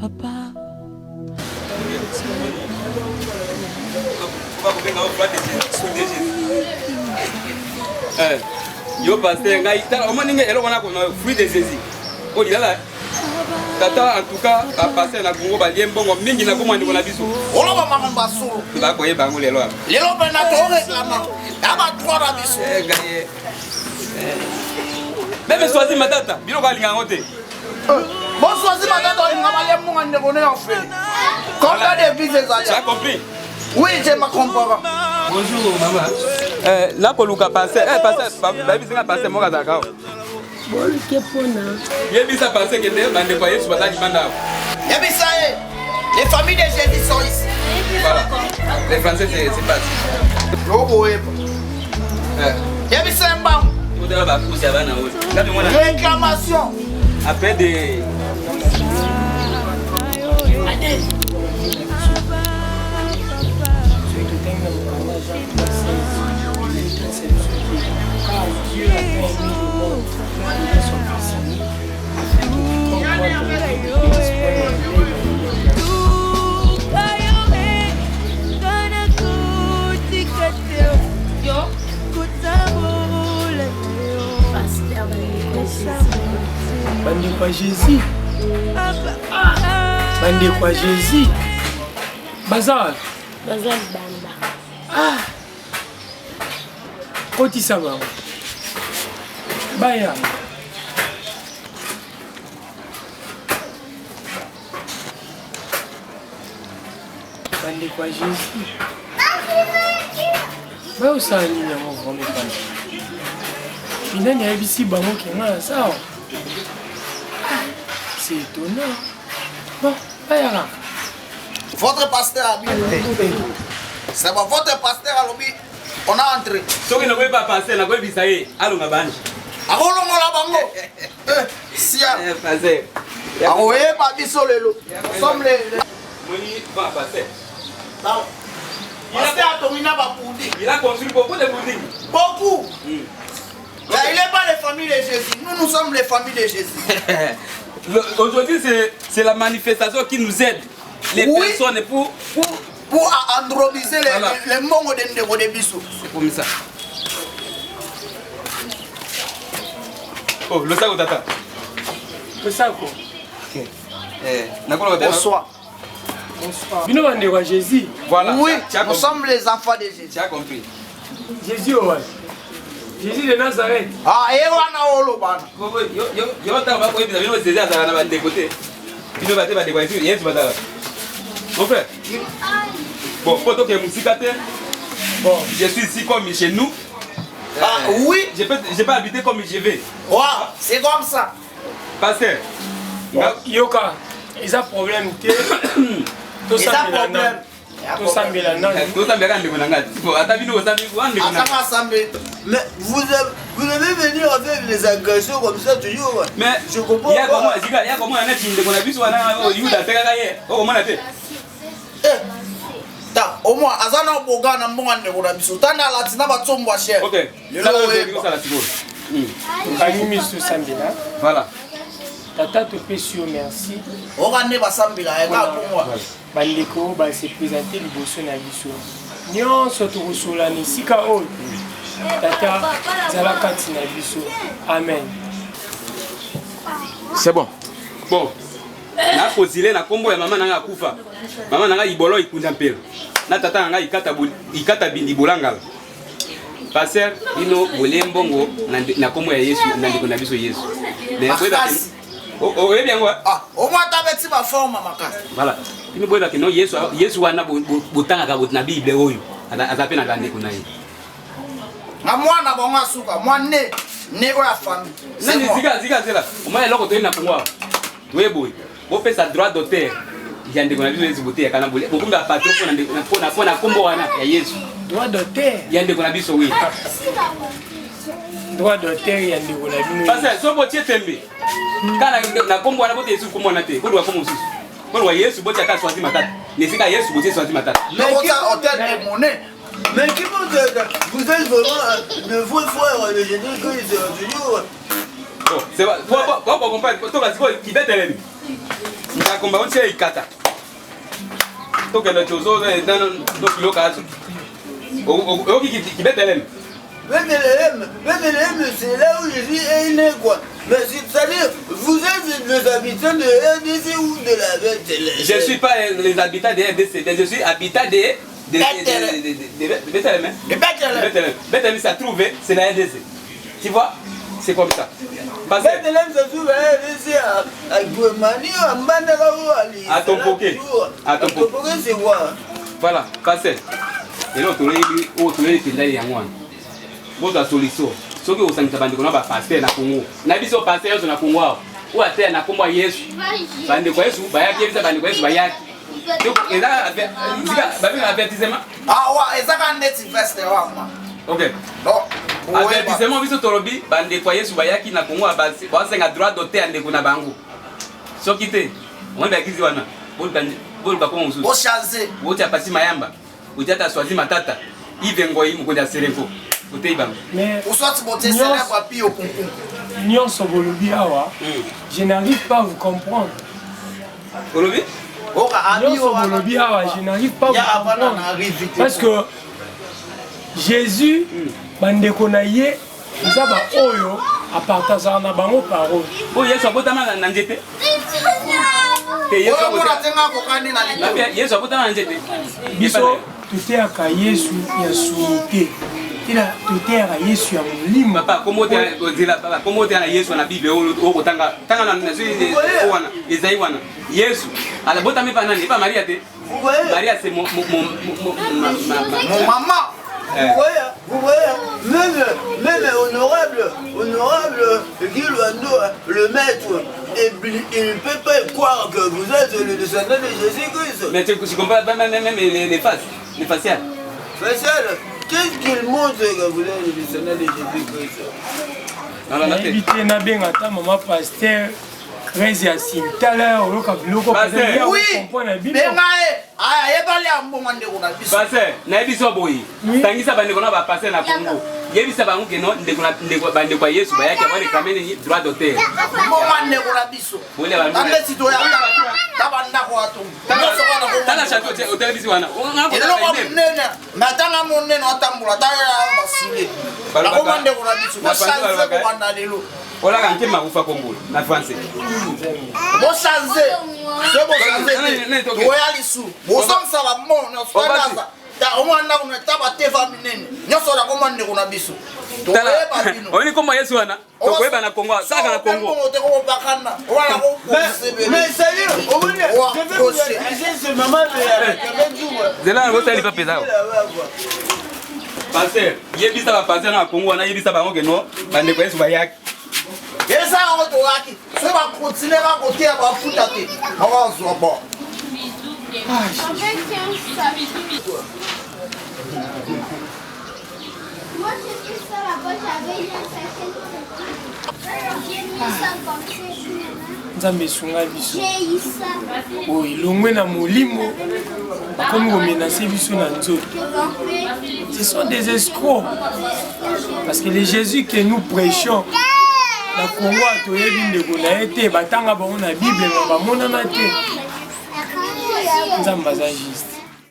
Papa. Yo pasteur ngai tala omoninga eloko na ko fruit de Jésus. O dilala. Tata en tout cas a passer na Congo ba liembongo mingi na komandi ko na biso. Olo ba mama basulu. Ba ko yeba ngule lo. Lelo ba na to réclama. Aba droit na biso. Gaye. Même choisi matata, bilo ka linga ngote. Bon choisi matata linga ba liembongo ndeko ne en fait. Comme ça des vies des Tu as compris? Oui, je me comprends. Bonjour maman. Là ko luka passer, passer ba bisinga passer mo ka zakao. Bon, Kepona. Yebisa passer que te bande kwa Yesu batali banda. Yebisa les familles de Jésus sont ici. Voilà. Les Français c'est pas. Logo Yebisa mbam. Odala ba kusa bana o. Ngapi mwana? Réclamation. Après des Dieu a permis le monde de son Fils afin que quiconque Bande quoi Jésus? Bande quoi Jésus? Bazar. Bazar banda. Ah. Koti ça va. Baya. Bande quoi Jésus? Bah où ça ni mon vraiment pas. Bina ni abisi bango kenga ça. C'est étonnant. Bon, baya là. Votre pasteur a dit. C'est bon, votre pasteur a lobby. On a entré. Soki na ko ba passer na ko bisaye alonga banje. Akolo ngola bango. Sia. Passer. Aoye ba biso lelo. Somme les Moni va passer. Non. Pasteur a domina ba pundi. Il a construit beaucoup de buildings. Beaucoup. Là, il n'est pas les familles de Jésus. Nous sommes les familles de Jésus. Aujourd'hui, c'est la manifestation qui nous aide. Les personnes pour androbiser les mondes de Bissou. C'est comme ça. Oh, le sac au tata. Le sac. Bonsoir. Bonsoir. Bino bande quoi Jésus? Voilà. Oui, nous sommes les enfants de Jésus. Tu as compris. Jésus, ouais. Jésus de Nazareth. Ah, et on a olo bana. Yo ta ba ko ebisa bino Jésus azala na bande côté. Bino bate ba de quoi ici, yes batala. Mon frère. Bon, poto que musikate. Bon, je suis ici comme chez nous. Ah oui, je peux habiter comme je vais. Ouais, c'est comme ça. Pasteur. Yoka, ils ont problème. Ils ont problème. Mais vous devez venir avec les agressions comme ça toujours. Mais je comprends pas. Au moins, Azana Boga n'a pas de Bonabiso. Tana Latina Batombo cher. Ok. Voilà. Tata te fait sur merci. On va ne pas s'embêter. Bandeko va se présenter liboso na biso. Nyon soto kosola ni sika o. Tata zala kati na biso. Amen. C'est bon. Bon. Na kozile na kombo ya mama nanga kufa. Mama nanga ibolo ikunza mpelo. Na tata nanga ikata bindi bolangala. Passer ino bolembongo na kombo ya Yesu na ndiko na biso Yesu. Mais oh bien quoi. Ah, au moins t'as mis ma forme maman. Voilà. Ino boyeba kino Yesu wana botanga ka botna Bible oyo. Azape na gande kuna yi. Na mwana bonga suka, mwana ne oya famille. Nani zika zela. Oma eloko to ina kungwa. Weboy. Bo pesa droit d'auteur. Yande kuna biso Yesu bote ya kana bole. Bokumba patron pona kombo wana ya Yesu. Droit d'auteur. Yande kuna biso wi. Droit d'auteur yande kuna biso. Parce so botie tembe. Kana na kombo wana bote Yesu komona te. Kodwa komo susu. Kodwa Yesu bote aka swati matata. Nesika Yesu bote swati matata. Mais qui hôtel de monnaie. Mais qui vous êtes vraiment de vos frères de Jésus que ils ont toujours. Bon, c'est bon. Pour comprendre, toi, parce que qui bête elle. Na combat on tient ikata. Toi que le chozo dans donc kilo kazo. O qui bête elle. Bethléem, c'est là où Jésus est né, quoi. Mais c'est-à-dire, vous êtes les habitants de RDC ou de la Bethléem? Je ne suis pas les habitants de RDC, mais je suis habitant de Bethléem. Bethléem, ça trouve, c'est la RDC. Tu vois? C'est comme ça. Bethléem, ça trouve à RDC, à Guémani, à Mandala ou à Lille. À Tompoké. À Tompoké, c'est quoi? Voilà, passez. Et là, tu es votre solution. Ce que vous savez, c'est que vous avez pasteur na Congo. Vous avez pasteur na Congo. Ou à terre na Congo Yesu. Bande kwa Yesu, bayaki bisa bande kwa Yesu bayaki. Donc et là avec avertissement. Ah ouais, ezaka net investor wa. OK. Donc avertissement biso torobi bande kwa Yesu bayaki na Congo abasi. Ba senga droit d'auteur ndeko na bango. Soki te, on ba kizi wana. Bol ba kwa mususu. Bo changer. Bo tia pasi mayamba. Ujata swazi matata. Ivengo yi mukonja sereko. Mais je n'arrive pas à vous comprendre. Je n'arrive pas à vous comprendre. Parce que Jésus, Bandekonaye, nous avons oyo à partager na bango parole. Oh Yesu abotama na nzete. Yesu abotama na nzete. Biso tuteka Yesu ya sunité. Il a tout à Yesu ya mulima. Papa, comment tu as Yesu na Bible au tanga na wana Isaïe wana. Yesu ala bota me pa nani pas Maria te. Maria c'est mon maman. Vous voyez, même honorable Guy Luando, le maître, il ne peut pas croire que vous êtes le descendant de Jésus-Christ. Mais tu comprends pas même les faces, les faciales. Faciales. Qu'est-ce qu'il montre que vous êtes le descendant de Jésus-Christ? Évitez na bien ata maman pasteur Crazy Assim. Tala o ka biloko oui, mais pasteur, na biso boyi. Tangisa bandeko na ba pasteur na Congo. Yebisa bango ke no ndeko bandeko Yesu ba yaki abone kamene ni droit d'auteur. Bomandeko na biso. Wole ba. Ande sito ya tabanda ko ato. Tala chateau hotel biso wana. Matanga monene otambula tala basile. La bomandeko na biso. Ba chanze ko banda lelo. Ola ka nkema kufa Congo na français. Bo chanze. C'est bon chanze. Oya lisu. Bo sansa la mon na fanaza. Ta omwana kuna taba teva minene. Nyoso la komande kuna biso. Oni koma Yesu wana. Tokoyeba na Congo, saka na Congo. Mais sérieux, on c'est maman de Zela ngota lipa pesa. Pasteur, yebisa ba pasteur na Congo na yebisa bango ke no bande kwa Yesu bayaki. Yesa ngoto waki. So ba continuer ba côté ba futa te. Awa zo bon. Moi j'ai fait ça là-bas, j'avais eu un certain. J'ai mis ça comme ça. Nzambe sunga biso. J'ai eu ça. Oh, ilongwe na molimo. Comme vous menacez biso na nzoto. Ce sont des escrocs. Parce que les Jésus que nous prêchons, la Congo a toyebi ndeko na ete batanga bango na Bible ba monana te. Nzambe aza Jésus.